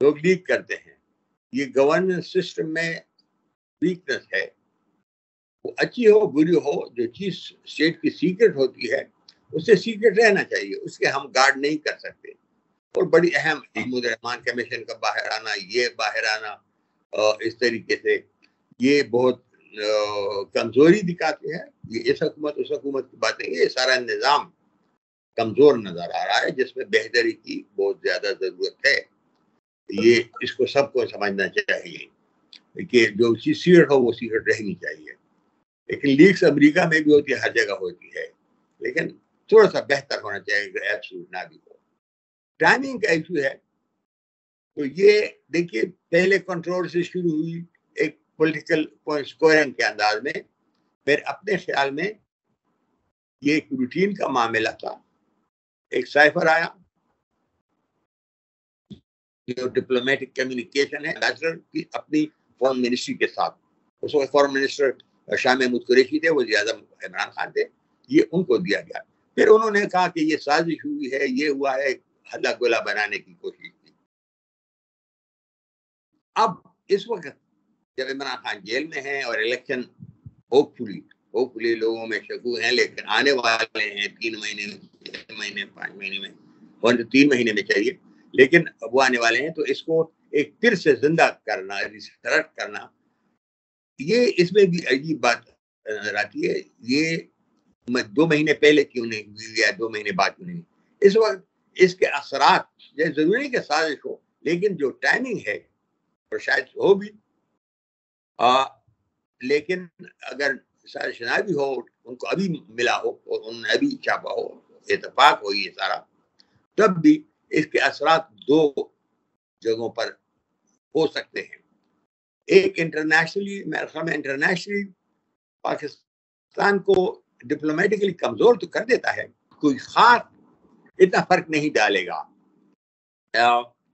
لوگ لیک کرتے ہیں. یہ گورننس سسٹم میں ویکنس ہے. وہ اچھی ہو بری ہو، جو چیز اسٹیٹ کی سیکرٹ ہوتی ہے اس سے سیکرٹ رہنا چاہیے، اس کے ہم گارڈ نہیں کر سکتے. اور بڑی اہم محمود الرحمان کمیشن کا باہر آنا، یہ باہر آنا اس طریقے سے یہ بہت کمزوری دکھاتے ہیں. یہ اس حکومت کی باتیں، یہ سارا نظام کمزور نظر آ رہا ہے جس میں بہتری کی بہت زیادہ ضرورت ہے. یہ اس کو سب کو سمجھنا چاہیے کہ جو چیز سیکرٹ ہو وہ سیکرٹ رہنی چاہیے. لیکن لیکس امریکہ میں بھی ہوتی ہے، ہر جگہ ہوتی ہے، لیکن تھوڑا سا بہتر ہونا چاہیے کہ ایبسولوٹ نہ بھی ہو. ٹائمنگ کا ایشو ہے. تو یہ دیکھیے پہلے کنٹرول سے شروع ہوئی ایک پولیٹیکل پوائنٹ اسکورنگ کے انداز میں، پھر اپنے خیال میں یہ ایک روٹین کا معاملہ تھا. ایک سائفر آیا جو ڈپلومیٹک کمیونیکیشن ہے کی اپنی فارن منسٹری کے ساتھ. اس وقت فارن منسٹر شاہ محمود قریشی تھے، وزیر اعظم عمران خان تھے. یہ ان کو دیا گیا. پھر انہوں نے کہا کہ یہ سازش ہوئی ہے، یہ ہوا ہے، ہلا گولا بنانے کی کوشش کی. اب اس وقت جب عمران خان جیل میں ہیں اور الیکشن ہوپفلی لوگوں میں شکوک ہیں، لیکن آنے والے ہیں 3 مہینے میں، 6 مہینے 5 مہینے میں، اور 3 مہینے میں چاہیے، لیکن وہ آنے والے ہیں. تو اس کو ایک پھر سے زندہ کرنا، ریسٹارٹ کرنا، یہ اس میں بھی عجیب بات نظر آتی ہے. یہ 2 مہینے پہلے کیوں نہیں ہوئی یا 2 مہینے بعد کیوں نہیں؟ اس وقت اس کے اثرات ضروری کہ سازش ہو، لیکن جو ٹائمنگ ہے اور شاید ہو بھی، لیکن اگر سازش نہ بھی ہو، ان کو ابھی ملا ہو اور انہوں نے ابھی چھاپا ہو، اتفاق ہو یہ سارا، تب بھی اس کے اثرات 2 جگہوں پر ہو سکتے ہیں. ایک انٹرنیشنلی پاکستان کو ڈپلومیٹکلی کمزور تو کر دیتا ہے، کوئی خاص اتنا فرق نہیں ڈالے گا.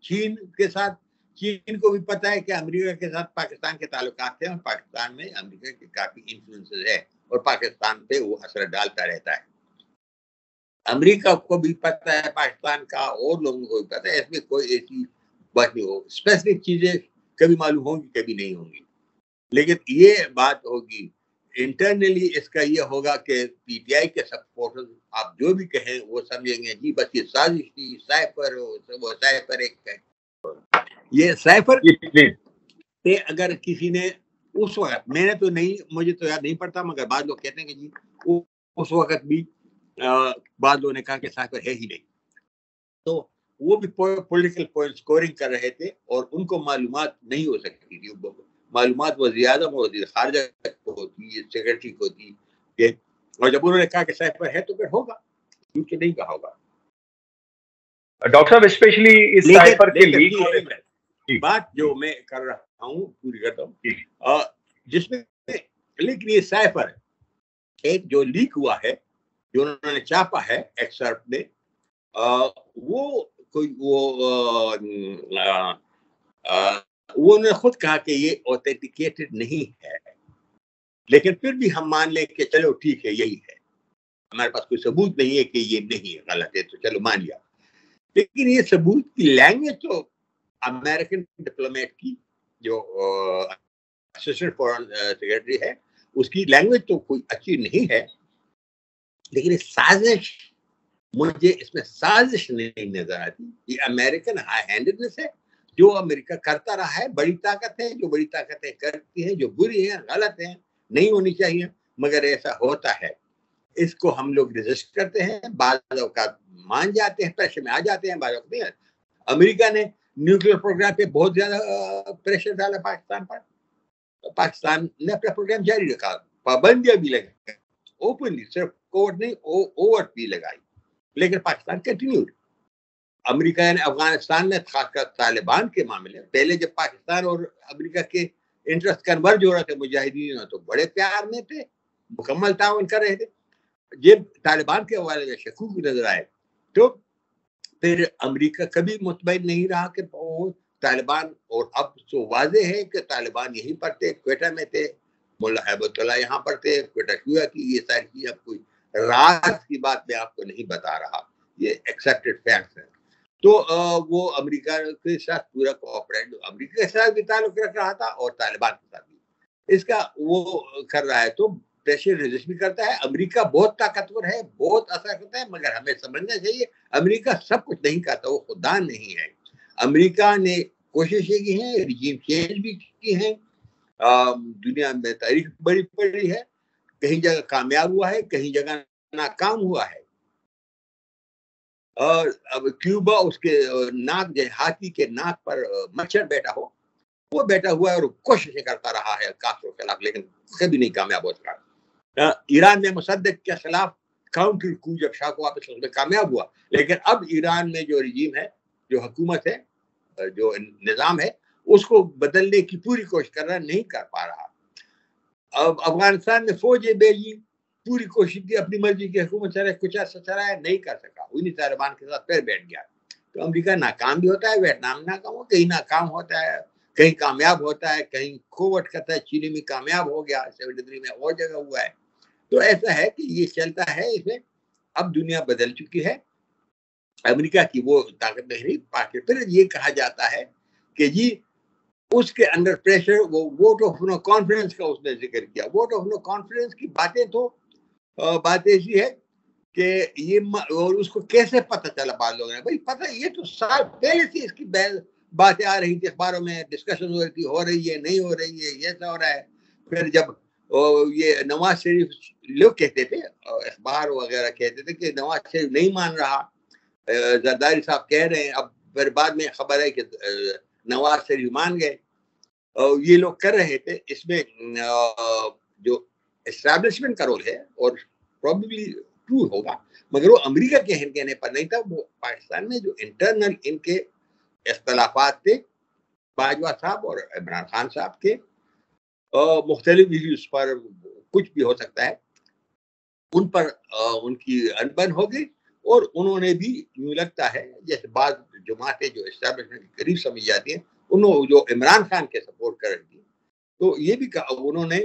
چین کے ساتھ، چین کو بھی پتا ہے کہ امریکہ کے ساتھ پاکستان کے تعلقات ہیں، اور پاکستان میں امریکہ کے کافی انفلوئنس ہے، اور پاکستان پہ وہ اثر ڈالتا رہتا ہے. امریکہ کو بھی پتا ہے پاکستان کا، اور لوگوں کو بھی پتا ہے. اس میں کوئی ایسی بات نہیں ہو. اسپیسیفک چیزیں کبھی معلوم ہوں گی، کبھی نہیں ہوں گی، لیکن یہ بات ہوگی انٹرنلی. اس کا یہ ہوگا کہ پی ٹی آئی کے سپورٹرز آپ جو بھی کہیں وہ سمجھیں گے جی بس یہ سازش تھی، سائفر وہ سائفر ایک ہے. یہ سائفر اگر کسی نے اس وقت، میں نے تو نہیں، مجھے تو یاد نہیں پڑتا، مگر بعض لوگ کہتے ہیں کہ جی اس وقت بھی بعض لوگوں نے کہا کہ سائفر ہے ہی نہیں. تو وہ بھی پولیٹیکل پوائنٹ سکورنگ کر رہے تھے، اور ان کو معلومات نہیں ہو سکتی تھی. معلومات وزیر اعظم اور وزیر خارجہ کو ہوتی ہے، سیکرٹری کو ہوتی ہے. اور جب انہوں نے کہا کہ سائفر ہے تو پھر ہوگا، کیونکہ نہیں کہا ہوگا. ڈاکٹر صاحب اسپیشلی اس سائفر کے لیک بات جو میں کر رہا ہوں پوری کرتا ہوں، جس میں لیکن یہ سائفر ایک جو لیک ہوا ہے، جو انہوں نے چھاپا ہے ایکسرپٹ میں، وہ کوئی وہ نے خود کہا کہ یہ اوتھینٹیکیٹڈ نہیں ہے، لیکن پھر بھی ہم مان لیں کہ چلو ٹھیک ہے یہی ہے، ہمارے پاس کوئی ثبوت نہیں ہے کہ یہ نہیں ہے، غلط ہے، تو چلو مان لیا. لیکن یہ ثبوت کی لینگویج تو امریکن ڈپلومیٹ کی جو اسسٹنٹ فارن سیکرٹری ہے، اس کی لینگویج تو کوئی اچھی نہیں ہے. لیکن یہ سازش، مجھے اس میں سازش نہیں نظر آتی. یہ امریکن ہائی ہینڈڈنس ہے جو امریکہ کرتا رہا ہے. بڑی طاقت ہے جو بڑی طاقتیں کرتی ہیں، جو بری ہیں، غلط ہیں، نہیں ہونی چاہیے، مگر ایسا ہوتا ہے. اس کو ہم لوگ ریزسٹ کرتے ہیں، بعض اوقات مان جاتے ہیں، پریشر میں آ جاتے ہیں، بعض اوقات نہیں. امریکہ نے نیوکلیر پروگرام پہ بہت زیادہ پریشر ڈالا پاکستان پر. پاکستان نے اپنا پروگرام جاری رکھا، پابندیاں بھی لگائی، اوپنلی، صرف کوورٹ نہیں، اوورٹ بھی لگائی، لیکن پاکستان کنٹینیوڈ. امریکہ نے افغانستان میں خاص کر طالبان کے معاملے، پہلے جب پاکستان اور امریکہ کے انٹرسٹ کنورج ہو رہے تھے مجاہدین، تو بڑے پیار میں تھے، مکمل تعاون کر رہے تھے. جب طالبان کے حوالے سے شکوک نظر آئے تو پھر امریکہ کبھی مطمئن نہیں رہا کہ طالبان، اور اب تو واضح ہے کہ طالبان یہیں پر تھے، کوئٹہ میں تھے، ملا ہیبت اللہ یہاں پر تھے، کوئٹہ شیعہ کی یہ ساری چیز. اب کوئی راز کی بات میں آپ کو نہیں بتا رہا، یہ ایکسیپٹڈ فیکٹس ہیں. تو وہ امریکہ کے ساتھ پورا کوآپریٹ امریکہ کے ساتھ بھی تعلق رکھ رہا تھا اور طالبان کے ساتھ بھی اس کا وہ کر رہا ہے. تو پریشر ریزسٹ بھی کرتا ہے. امریکہ بہت طاقتور ہے, بہت اثر کرتا ہے, مگر ہمیں سمجھنا چاہیے امریکہ سب کچھ نہیں کرتا, وہ خدا نہیں ہے. امریکہ نے کوششیں کی ہیں, رجیم چینج بھی کی ہیں, دنیا میں تاریخ بڑی پڑی ہے, کہیں جگہ کامیاب ہوا ہے, کہیں جگہ ناکام ہوا ہے. اور اب کیوبا اس کے ناک جو ہاتھی کے ناک پر مچھر بیٹھا ہو وہ بیٹھا ہوا ہے اور کوششیں کرتا رہا ہے کافروں کے خلاف, لیکن کبھی نہیں کامیاب ہو سکا. ایران میں مصدق کے خلاف کاؤنٹر کو جب شاہ کو واپس میں کامیاب ہوا, لیکن اب ایران میں جو رجیم ہے, جو حکومت ہے, جو نظام ہے, اس کو بدلنے کی پوری کوشش کر رہا, نہیں کر پا رہا. اب افغانستان میں فوجیں بھیجی, پوری کوشش کی اپنی مرضی کی حکومت چلائے, کچھ ایسا چلایا, نہیں کر سکا, انہیں طالبان کے ساتھ پھر بیٹھ گیا. تو امریکہ ناکام بھی ہوتا ہے, ویتنام ناکام ہو, کہیں ناکام ہوتا ہے, کہیں کامیاب ہوتا ہے, کہیں کھوٹ کرتا ہے. چیلی میں کامیاب ہو گیا, 73 میں اور جگہ ہوا ہے. تو ایسا ہے کہ یہ چلتا ہے. اس میں اب دنیا بدل چکی ہے, امریکہ کی وہ طاقت نہیں رہی. پھر یہ کہا جاتا ہے کہ جی اس کے اندر پریشر, وہ ووٹ آف نو کانفیڈنس کا اس نے ذکر کیا. ووٹ آف نو کانفیڈنس کی باتیں تو بات ایسی ہے کہ یہ اور اس کو کیسے پتہ چلا بعض لوگوں نے, بھائی پتہ یہ تو سال پہلے سے اس کی باتیں آ رہی تھی, اخباروں میں ڈسکشن ہو رہی تھی, ہو رہی ہے, نہیں ہو رہی ہے, یہ ایسا ہو رہا ہے. پھر جب یہ نواز شریف لوگ کہتے تھے, اخبار وغیرہ کہتے تھے کہ نواز شریف نہیں مان رہا, زرداری صاحب کہہ رہے ہیں, اب پھر بعد میں خبر ہے کہ نواز شریف مان گئے. یہ لوگ کر رہے تھے. اس میں جو اسٹیبلشمنٹ کا رول ہے اور پروبیبلی ٹرو ہوگا, مگر وہ امریکہ کے کہنے پر نہیں تھا. وہ پاکستان میں جو انٹرنل ان کے اختلافات تھے, باجوہ صاحب اور عمران خان صاحب کے مختلف ایشوز پر, کچھ بھی ہو سکتا ہے, ان پر ان کی انبن ہو گئی. اور انہوں نے بھی یوں لگتا ہے جیسے بعض جماعتیں جو اسٹیبلشمنٹ کے قریب سمجھ جاتی ہیں, انہوں جو عمران خان کے سپورٹ کر رہی تھی, تو یہ بھی انہوں نے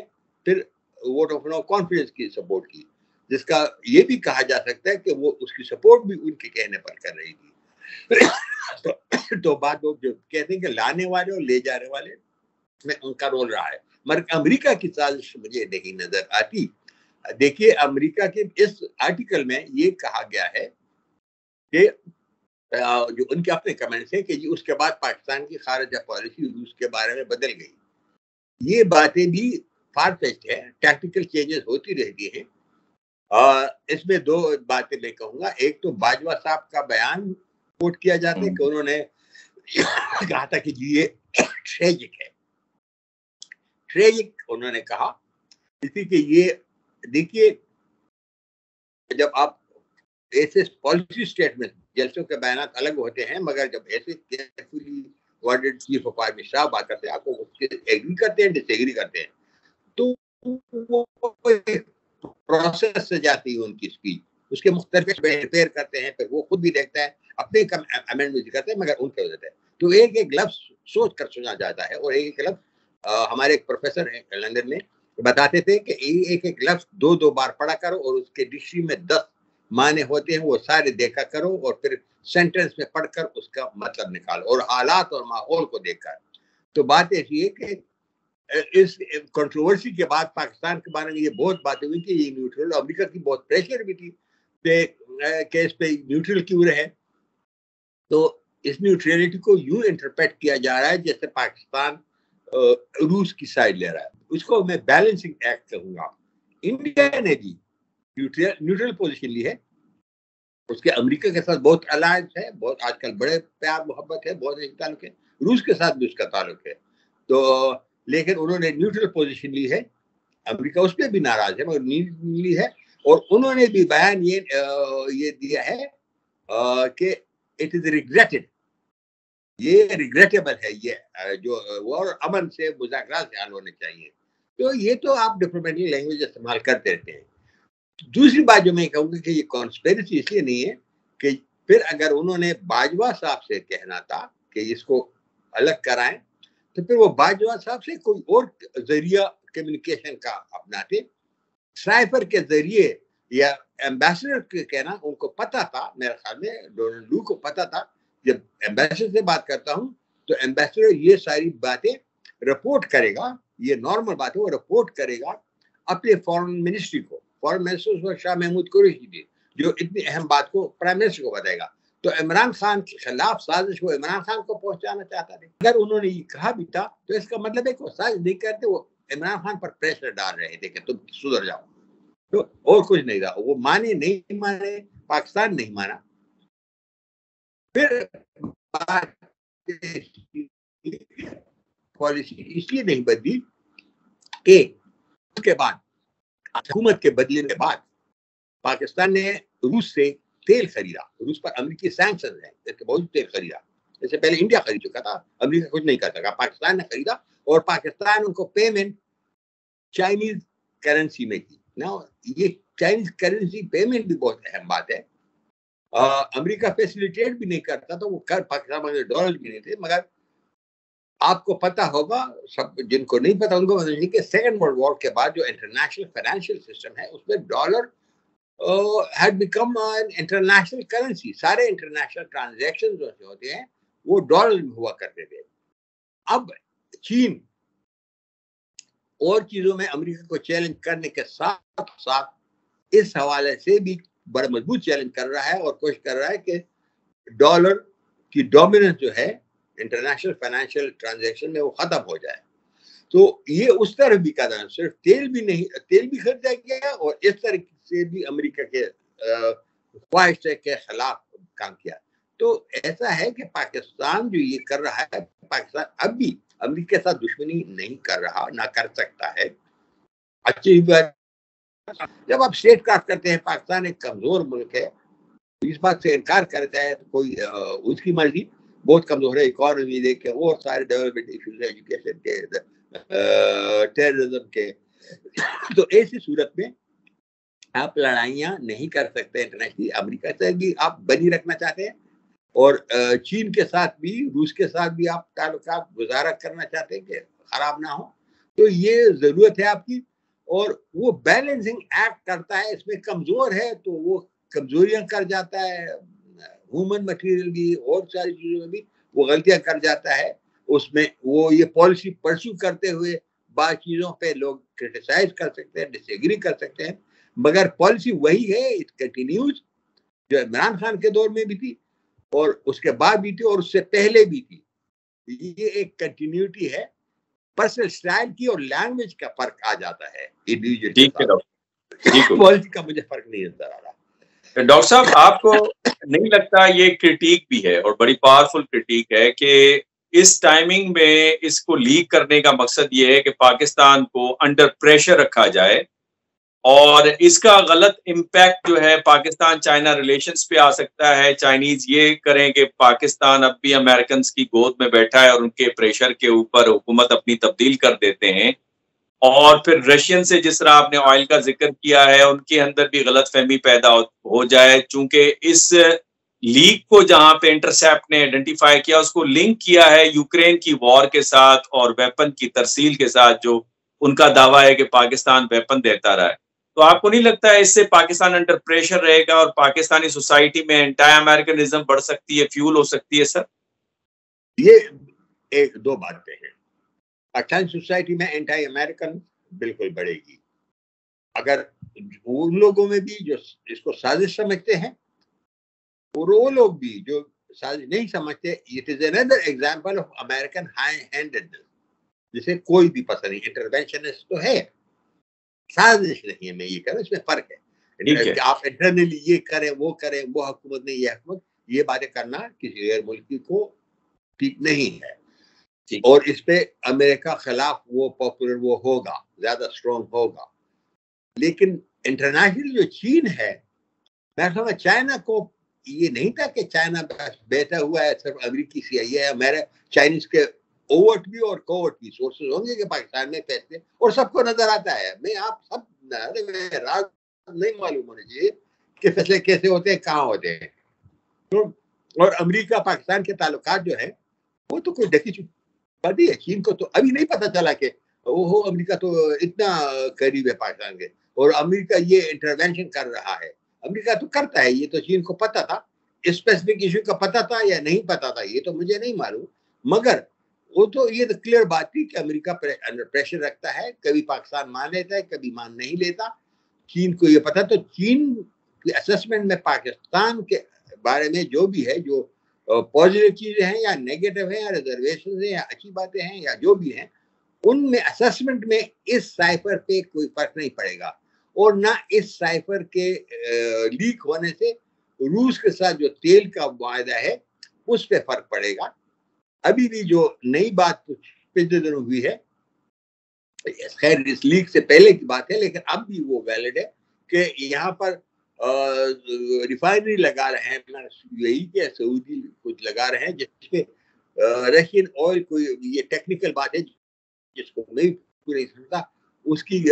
پھر ووٹ آف نو کانفیڈنس کی سپورٹ کی, جس کا یہ بھی کہا جا سکتا ہے کہ وہ اس کی سپورٹ بھی ان کے کہنے پر کر رہی تھی. تو بعد لوگ جو کہتے ہیں کہ لانے والے اور لے جانے والے میں ان کا رول رہا ہے, مگر امریکہ کی سازش مجھے نہیں نظر آتی. دیکھیے امریکہ کے اس آرٹیکل میں یہ کہا گیا ہے کہ جو ان کے اپنے کمنٹس ہیں کہ جی اس کے بعد پاکستان کی خارجہ پالیسی روس کے بارے میں بدل گئی. یہ باتیں بھی فار فیچڈ ہے, ٹیکٹیکل چینجز ہوتی رہتی ہیں. اس میں دو باتیں میں کہوں گا. ایک تو باجوہ صاحب کا بیان کوٹ کیا جاتا ہے کہ انہوں نے کہا تھا کہ جی یہ ٹریجک ہے. ٹریجک انہوں نے کہا اسی کہ یہ دیکھیے جب آپ ایسے پالیسی اسٹیٹمنٹ, جلسوں کے بیانات الگ ہوتے ہیں, مگر جب ایسے carefully worded chief of army صاحب بات کرتے ہیں, آپ کو ایگری کرتے ہیں, ڈس ایگری کرتے ہیں, تو وہ پروسیس سے جاتی ہے ان کی اسپیچ, اس کے مختلف ریپیئر کرتے ہیں, پھر وہ خود بھی دیکھتا ہے, اپنے امینڈمنٹ کرتے ہیں, مگر ان کے وجہ سے تو ایک ایک لفظ سوچ کر سنا جاتا ہے. اور ایک ایک لفظ ہمارے ایک پروفیسر ہیں لندن میں بتاتے تھے کہ ایک ایک لفظ دو بار پڑھا کرو اور اس کے ڈکشنری میں 10 معنی ہوتے ہیں, وہ سارے دیکھا کرو, اور پھر سینٹینس میں پڑھ کر اس کا مطلب نکالو, اور حالات اور ماحول کو دیکھ کر. تو بات ایسی ہے کہ اس کنٹروورسی کے بعد پاکستان کے بارے میں یہ بہت باتیں ہوئی کہ یہ نیوٹرل, امریکہ کی بہت پریشر بھی تھی کہ اس پہ نیوٹرل کیوں رہے. تو اس نیوٹرلٹی کو یوں انٹرپریٹ کیا جا رہا ہے جیسے پاکستان روس کی سائڈ لے رہا ہے. اس کو میں بیلنسنگ ایکٹ کہوں گا. انڈیا نے بھی نیوٹرل پوزیشن لی ہے, اس کے امریکہ کے ساتھ بہت الائنس ہے, بہت آج کل بڑے پیار محبت ہے, بہت اچھے تعلق ہے, روس کے ساتھ بھی اس کا تعلق ہے. تو لیکن انہوں نے نیوٹرل پوزیشن لی ہے, امریکہ اس پہ بھی ناراض ہے مگر لی ہے. اور انہوں نے بھی بیان یہ دیا ہے کہ اٹ از ریگریٹڈ, یہ ریگریٹیبل ہے, یہ جو اور امن سے مذاکرات سے حل ہونے چاہیے. تو یہ تو آپ ڈپلومیٹک لینگویج استعمال کرتے رہتے ہیں. دوسری بات جو میں کہوں گا کہ یہ کانسپیریسی اس لیے نہیں ہے کہ پھر اگر انہوں نے باجوہ صاحب سے کہنا تھا کہ اس کو الگ کرائیں, تو پھر وہ باجوہ صاحب سے کوئی اور ذریعہ کمیونیکیشن کا اپناتے, سائفر کے ذریعے یا ایمبیسڈر کے کہنا. ان کو پتا تھا, میرے خیال میں ڈونلڈ لو کو پتا تھا جب ایمبیسڈر سے بات کرتا ہوں تو ایمبیسڈر یہ ساری باتیں رپورٹ کرے گا, یہ نارمل بات ہے, وہ رپورٹ کرے گا اپنے فارن منسٹری کو. فارن منسٹر شاہ محمود قریشی تھے جو اتنی اہم بات کو پرائم منسٹر کو بتائے گا. تو عمران خان کے خلاف سازش وہ عمران خان کو پہنچانا چاہتا تھے. اگر انہوں نے یہ کہا بھی تھا تو اس کا مطلب ہے کہ وہ سازش نہیں کرتے, وہ عمران خان پر پریشر ڈال رہے تھے کہ تم سدھر جاؤ, تو اور کچھ نہیں تھا. وہ مانے نہیں مانے, پاکستان نہیں مانا. پھر پالیسی اس لیے نہیں بدلی کہ اس کے بعد حکومت کے بدلنے کے بعد پاکستان نے روس سے تیل خریدا. روس پر امریکی سینکشنز ہیں, اس کے بہت تیل خریدا. جیسے پہلے انڈیا خرید چکا تھا, امریکہ کچھ نہیں کر سکا, پاکستان نے خریدا. اور پاکستان ان کو پیمنٹ چائنیز کرنسی میں کی. نا یہ چائنیز کرنسی پیمنٹ بھی بہت اہم بات ہے. امریکہ فیسیلیٹیٹ بھی نہیں کرتا تو وہ پاکستان میں ڈالر بھی نہیں تھے. مگر آپ کو پتا ہوگا, سب جن کو نہیں پتا ان کو بتا کہ سیکنڈ ورلڈ وار کے بعد جو انٹرنیشنل فائنینشیل سسٹم ہے اس میں dollar had become an international currency. سارے انٹرنیشنل ٹرانزیکشن جو ہوتے ہیں وہ ڈالر میں ہوا کرتے تھے. اب چین اور چیزوں میں امریکہ کو چیلنج کرنے کے ساتھ ساتھ اس حوالے سے بھی بڑا مضبوط چیلنج کر رہا ہے اور کوشش کر رہا ہے کہ ڈالر کی ڈومیننس جو ہے انٹرنیشنل فائنینشیل ٹرانزیکشن میں وہ ختم ہو جائے. تو یہ اس طرح بھی کا تھا, صرف تیل بھی نہیں, تیل بھی خریدا گیا اور اس طرح سے بھی امریکہ کے خواہش کے خلاف کام کیا. تو ایسا ہے کہ پاکستان جو یہ کر رہا ہے, پاکستان اب بھی امریکہ کے ساتھ دشمنی نہیں کر رہا, نہ کر سکتا ہے. اچھی بات, جب آپ اسٹیٹ کرافٹ کرتے ہیں پاکستان ایک کمزور ملک ہے, اس بات سے انکار کرتا ہے تو کوئی اس کی مرضی, بہت کمزور ہے. اکانومی دیکھ کے اور سارے ڈیولپمنٹ ایشوز, ایجوکیشن کے, ٹیررزم کے. تو ایسی صورت میں آپ لڑائیاں نہیں کر سکتے انٹرنیشنلی. امریکہ سے بھی آپ بنی رکھنا چاہتے ہیں اور چین کے ساتھ بھی, روس کے ساتھ بھی آپ تعلقات گزارا کرنا چاہتے ہیں کہ خراب نہ ہو. تو یہ ضرورت ہے آپ کی. اور وہ بیلنسنگ ایکٹ کرتا ہے, اس میں کمزور ہے تو وہ کمزوریاں کر جاتا ہے, ہیومن مٹیریل بھی اور ساری چیزوں میں بھی وہ غلطیاں کر جاتا ہے. اس میں وہ یہ پالیسی پرسو کرتے ہوئے بعض چیزوں پہ لوگ کرٹیسائز کر سکتے ہیں, ڈس ایگری کر سکتے ہیں, مگر پالیسی وہی ہے, اٹ کنٹینیوز, جو عمران خان کے دور میں بھی تھی اور اس کے بعد بھی تھی اور اس سے پہلے بھی تھی. یہ ایک کنٹینیوٹی ہے. پرسنل سٹائل کی اور لینگویج کا فرق آ جاتا ہے انڈیویجول, پالیسی کا مجھے فرق نہیں نظر آ رہا. ڈاکٹر صاحب, آپ کو نہیں لگتا یہ کرٹیک بھی ہے اور بڑی پاورفل کرٹیک ہے کہ اس ٹائمنگ میں اس کو لیک کرنے کا مقصد یہ ہے کہ پاکستان کو انڈر پریشر رکھا جائے اور اس کا غلط امپیکٹ جو ہے پاکستان چائنا ریلیشنز پہ آ سکتا ہے. چائنیز یہ کریں کہ پاکستان اب بھی امریکنز کی گود میں بیٹھا ہے اور ان کے پریشر کے اوپر حکومت اپنی تبدیل کر دیتے ہیں, اور پھر رشین سے جس طرح آپ نے آئل کا ذکر کیا ہے ان کے اندر بھی غلط فہمی پیدا ہو جائے, چونکہ اس لیک کو جہاں پہ انٹرسیپٹ نے آئیڈینٹیفائی کیا اس کو لنک کیا ہے یوکرین کی وار کے ساتھ اور ویپن کی ترسیل کے ساتھ, جو ان کا دعویٰ ہے کہ پاکستان ویپن دیتا رہا ہے. تو آپ کو نہیں لگتا ہے اس سے پاکستان انڈر پریشر رہے گا اور پاکستانی سوسائٹی میں اینٹی امریکنزم بڑھ سکتی ہے, فیول ہو سکتی ہے؟ سر یہ ایک دو باتیں ہیں. پاکستانی سوسائٹی میں اینٹی امریکن بالکل بڑھے گی اگر ان لوگوں میں بھی جو اس کو سازش سمجھتے ہیں اور وہ لوگ بھی جو سازش نہیں سمجھتے. It is another example of American high-handedness, جسے کوئی بھی پسند نہیں. انٹروینشنسٹ تو ہے, سازش نہیں ہے. میں یہ کہہ رہا ہوں اس میں فرق ہے. آپ انٹرنلی یہ کریں وہ کریں, وہ حکومت نہیں یہ حکومت, یہ باتیں کرنا کسی غیر ملکی کو ٹھیک نہیں ہے. اور اس پہ امریکہ خلاف وہ پاپولر وہ ہوگا, زیادہ اسٹرانگ ہوگا. لیکن انٹرنیشنل جو چین ہے, میں سمجھا چائنا کو یہ نہیں تھا کہ چائنا بیٹھا ہوا ہے صرف امریکی سی ہے. میرے چائنیز کے اوورٹ بھی اور کوورٹ بھی سورسز ہوں گے کہ پاکستان میں پیسے, اور سب کو نظر آتا ہے. میں آپ سب راز نہیں معلوم ہونے چاہیے کہ فیصلے کیسے ہوتے ہیں, کہاں ہوتے ہیں. اور امریکہ پاکستان کے تعلقات جو ہے وہ تو کوئی ڈکی چکی بات ہے. چین کو تو ابھی نہیں پتا چلا کہ وہ امریکہ تو اتنا قریب ہے پاکستان کے اور امریکہ یہ انٹروینشن کر رہا ہے. امریکہ تو کرتا ہے, یہ تو چین کو پتا تھا اسپیسیفک ایشو کا پتہ تھا یا نہیں پتہ تھا یہ تو مجھے نہیں معلوم، مگر وہ تو یہ تو کلیئر بات تھی کہ امریکہ انڈر پریشر رکھتا ہے، کبھی پاکستان مان لیتا ہے کبھی مان نہیں لیتا. چین کو یہ پتا، تو چین کی اسسمنٹ میں پاکستان کے بارے میں جو بھی ہے، جو پازیٹیو چیزیں ہیں یا نیگیٹو ہیں یا ریزرویشن ہیں یا اچھی باتیں ہیں یا جو بھی ہیں، ان میں اسسمنٹ میں اس سائفر پہ کوئی فرق نہیں پڑے گا، اور نہ اس سائفر کے لیک ہونے سے روس کے ساتھ جو تیل کا معاہدہ ہے اس پہ فرق پڑے گا. ابھی بھی جو نئی بات کچھ پچھلے دنوں ہوئی ہے، خیر اس لیک سے پہلے کی بات ہے لیکن اب بھی وہ ویلڈ ہے، کہ یہاں پر ریفائنری لگا رہے ہیں یہی کہ سعودی کچھ لگا رہے ہیں جس پہ رشین آئل، کوئی یہ ٹیکنیکل بات ہے جس کو میں پوری سمجھتا، اس کی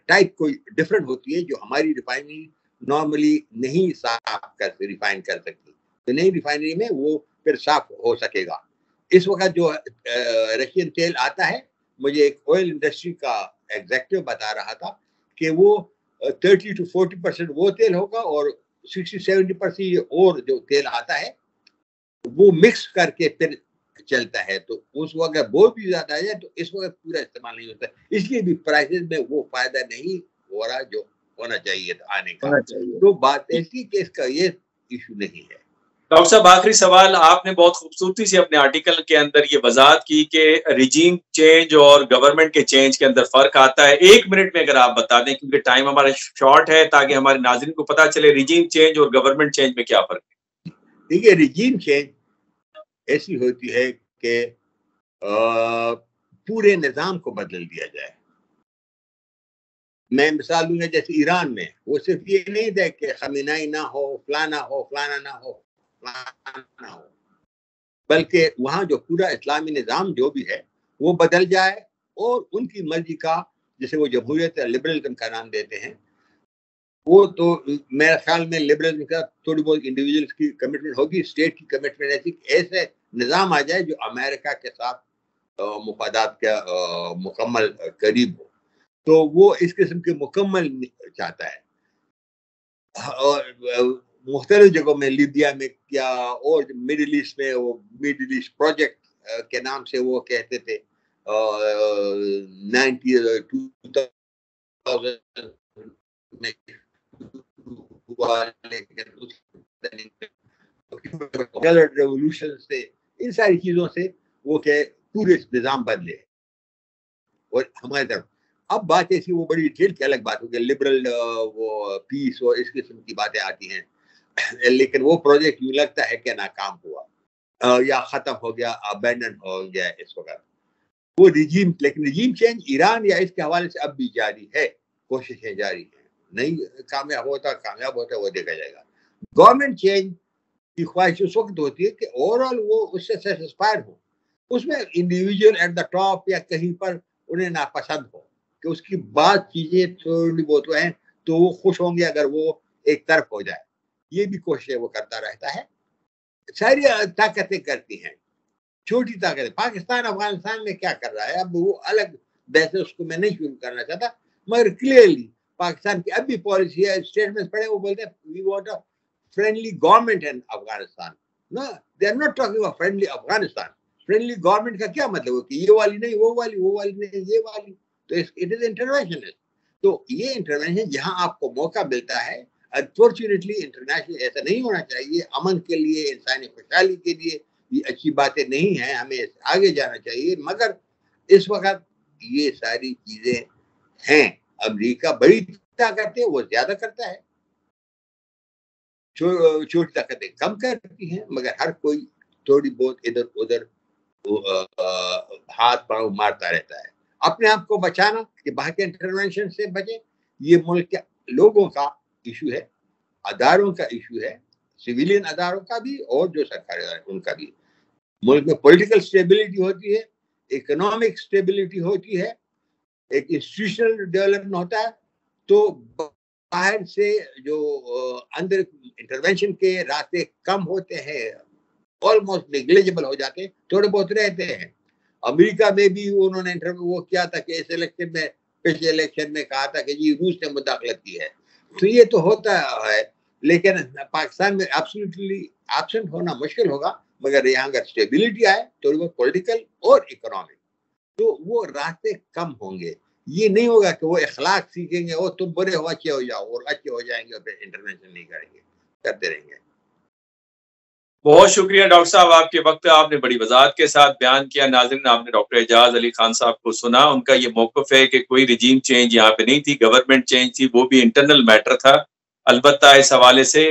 ٹائپ کوئی ڈفرنٹ ہوتی ہے جو ہماری ریفائنری نارملی نہیں صاف کر ریفائن کر سکتی، تو نئی ریفائنری میں وہ پھر صاف ہو سکے گا. اس وقت جو رشین تیل آتا ہے، مجھے ایک آئل انڈسٹری کا ایگزیکٹو بتا رہا تھا کہ وہ 30 to 40% وہ تیل ہوگا اور 60-70% اور جو تیل آتا ہے وہ مکس کر کے پھر چلتا ہے. تو اس وقت بہت بھی زیادہ ہے تو اس وقت پورا استعمال نہیں ہوتا، اس لیے بھی پرائسز میں وہ فائدہ نہیں ہو رہا جو ہونا چاہیے تھا آنے کا. تو بات ایسی کہ اس کا یہ ایشو نہیں ہے. ڈاکٹر صاحب آخری سوال، آپ نے بہت خوبصورتی سے اپنے آرٹیکل کے اندر یہ وضاحت کی کہ ریجیم چینج اور گورنمنٹ کے چینج کے اندر فرق آتا ہے. 1 منٹ میں اگر آپ بتا دیں کیونکہ ٹائم ہمارا شارٹ ہے، تاکہ ہمارے ناظرین کو پتا چلے ریجیم چینج اور گورنمنٹ چینج میں کیا فرق ہے. دیکھیے ریجیم چینج ایسی ہوتی ہے کہ پورے نظام کو بدل دیا جائے. میں مثال دوں گا جیسے ایران میں، وہ صرف یہ نہیں تھا کہ خامنائی نہ ہو، فلانا ہو، فلانا نہ ہو، فلانا ہو، بلکہ وہاں جو پورا اسلامی نظام جو بھی ہے وہ بدل جائے اور ان کی مرضی کا، جسے وہ جمہوریت یا لبرلزم کا نام دیتے ہیں، وہ تو میرے خیال میں لبرلزم کا تھوڑی بہت انڈیویجولس کی کمٹمنٹ ہوگی، اسٹیٹ کی کمٹمنٹ ایسے نظام آ جائے جو امریکہ کے ساتھ مفادات کا مکمل قریب ہو، تو وہ اس قسم کے مکمل چاہتا ہے. اور مختلف جگہوں میں، لیبیا میں کیا، اور مڈل ایسٹ میں وہ مڈل ایسٹ پروجیکٹ کے نام سے وہ کہتے تھے 2000 میں ریولوشن سے، ان ساری چیزوں سے وہ کہ پورے نظام بدلے. اور ہماری طرف اب بات ایسی، وہ بڑی ڈیٹیل کی الگ بات ہوگی، لبرل وہ پیس اور اس قسم کی باتیں آتی ہیں، لیکن وہ پروجیکٹ یوں لگتا ہے کہ ناکام ہوا یا ختم ہو گیا، ابینڈن ہو گیا اس وقت وہ ریجیم. لیکن ریجیم چینج ایران یا اس کے حوالے سے اب بھی جاری ہے، کوششیں جاری ہیں، نہیں کامیاب ہوتا وہ دیکھا جائے گا. گورنمنٹ چینج کی خواہش اس وقت ہوتی ہے کہ اوورآل وہ اس سے سیٹسفائڈ ہو، اس میں انڈیویجول ایٹ دا ٹاپ یا کہیں پر انہیں ناپسند ہو کہ اس کی بات چیزیں تھوڑی بہت ہیں تو وہ خوش ہوں گے اگر وہ ایک طرف ہو جائے. یہ بھی کوششیں وہ کرتا رہتا ہے، ساری طاقتیں کرتی ہیں، چھوٹی طاقتیں. پاکستان افغانستان میں کیا کر رہا ہے اب وہ الگ بحث، اس کو میں نہیں شروع کرنا چاہتا، مگر کلیئرلی پاکستان کی اب بھی پالیسی ہے، اسٹیٹمنٹ پڑھے وہ بولتے ہیں we want a friendly government in Afghanistan. No they are not talking about friendly Afghanistan. Friendly government کا کیا مطلب ہے کہ یہ والی نہیں وہ والی، وہ والی نہیں یہ والی، تو اٹ از انٹروینشن. تو یہ انٹروینشن جہاں آپ کو موقع ملتا ہے، انفارچونیٹلی انٹرنیشنل ایسا نہیں ہونا چاہیے. امن کے لیے، انسانی خوشحالی کے لیے یہ اچھی باتیں نہیں ہیں، ہمیں آگے جانا چاہیے، مگر اس وقت یہ ساری چیزیں ہیں. امریکہ بڑی طاقتیں وہ زیادہ کرتا ہے، چھوٹی طاقتیں کم کرتی ہیں، مگر ہر کوئی تھوڑی بہت ادھر ادھر ہاتھ پاؤں مارتا رہتا ہے. اپنے آپ کو بچانا کہ باقی انٹرونشن سے بچے، یہ ملک کے لوگوں کا ایشو ہے، اداروں کا ایشو ہے، سویلین اداروں کا بھی اور جو سرکاری ادارے ان کا بھی. ملک میں پولیٹیکل سٹیبلٹی ہوتی ہے، اکنامک سٹیبلٹی ہوتی ہے، ایک انسٹیٹیوشنل ڈیولپمنٹ ہوتا ہے، تو باہر سے جو اندر انٹرونشن کے راستے کم ہوتے ہیں، آلموسٹ نیگلیجبل ہو جاتے ہیں، تھوڑے بہت رہتے ہیں. امریکہ میں بھی انہوں نے وہ کیا تھا کہ اس الیکشن میں، پچھلے الیکشن میں کہا تھا کہ جی روس نے مداخلت کی ہے، تو یہ تو ہوتا ہے، لیکن پاکستان میں ایبسلیٹلی ایبسنٹ ہونا مشکل ہوگا، مگر یہاں اگر اسٹیبلٹی آئے تھوڑی بہت پولیٹیکل اور اکنامک، تو وہ راستے کم ہوں گے. یہ نہیں ہوگا کہ وہ اخلاق سیکھیں گے اور تم برے ہو اچھے ہو جاؤ اور اچھے ہو جائیں گے اور پھر انٹرونشن نہیں کریں گے، کرتے رہیں گے. بہت شکریہ ڈاکٹر صاحب، آپ کے وقت آپ نے بڑی وضاحت کے ساتھ بیان کیا. ناظرین، آپ نے ڈاکٹر اعجاز علی خان صاحب کو سنا. ان کا یہ موقف ہے کہ کوئی رجیم چینج یہاں پہ نہیں تھی، گورنمنٹ چینج تھی، وہ بھی انٹرنل میٹر تھا. البتہ اس حوالے سے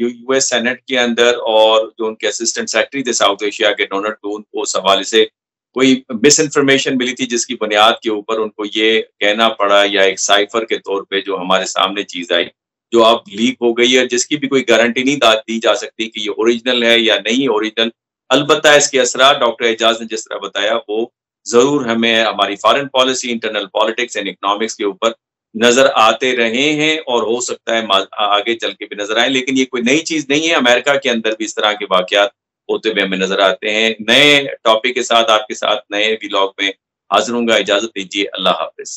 یو ایس سینٹ کے اندر اور جو ان کے اسسٹنٹ سیکرٹری تھے ساؤتھ ایشیا کے ڈونلڈ ٹون، اس حوالے سے کوئی مس انفارمیشن ملی تھی جس کی بنیاد کے اوپر ان کو یہ کہنا پڑا، یا ایک سائفر کے طور پہ جو ہمارے سامنے چیز آئی جو اب لیک ہو گئی ہے، جس کی بھی کوئی گارنٹی نہیں دی جا سکتی کہ یہ اوریجنل ہے یا نہیں اوریجنل. البتہ اس کے اثرات ڈاکٹر اعجاز نے جس طرح بتایا وہ ضرور ہمیں ہماری foreign policy, internal politics and economics کے اوپر نظر آتے رہے ہیں، اور ہو سکتا ہے آگے چل کے بھی نظر آئیں. لیکن یہ کوئی نئی چیز نہیں ہے، امریکہ کے اندر بھی اس طرح کے واقعات ہوتے ہوئے ہمیں نظر آتے ہیں. نئے ٹاپک کے ساتھ آپ کے ساتھ نئے ولاگ میں حاضر ہوں گا. اجازت دیجیے، اللہ حافظ.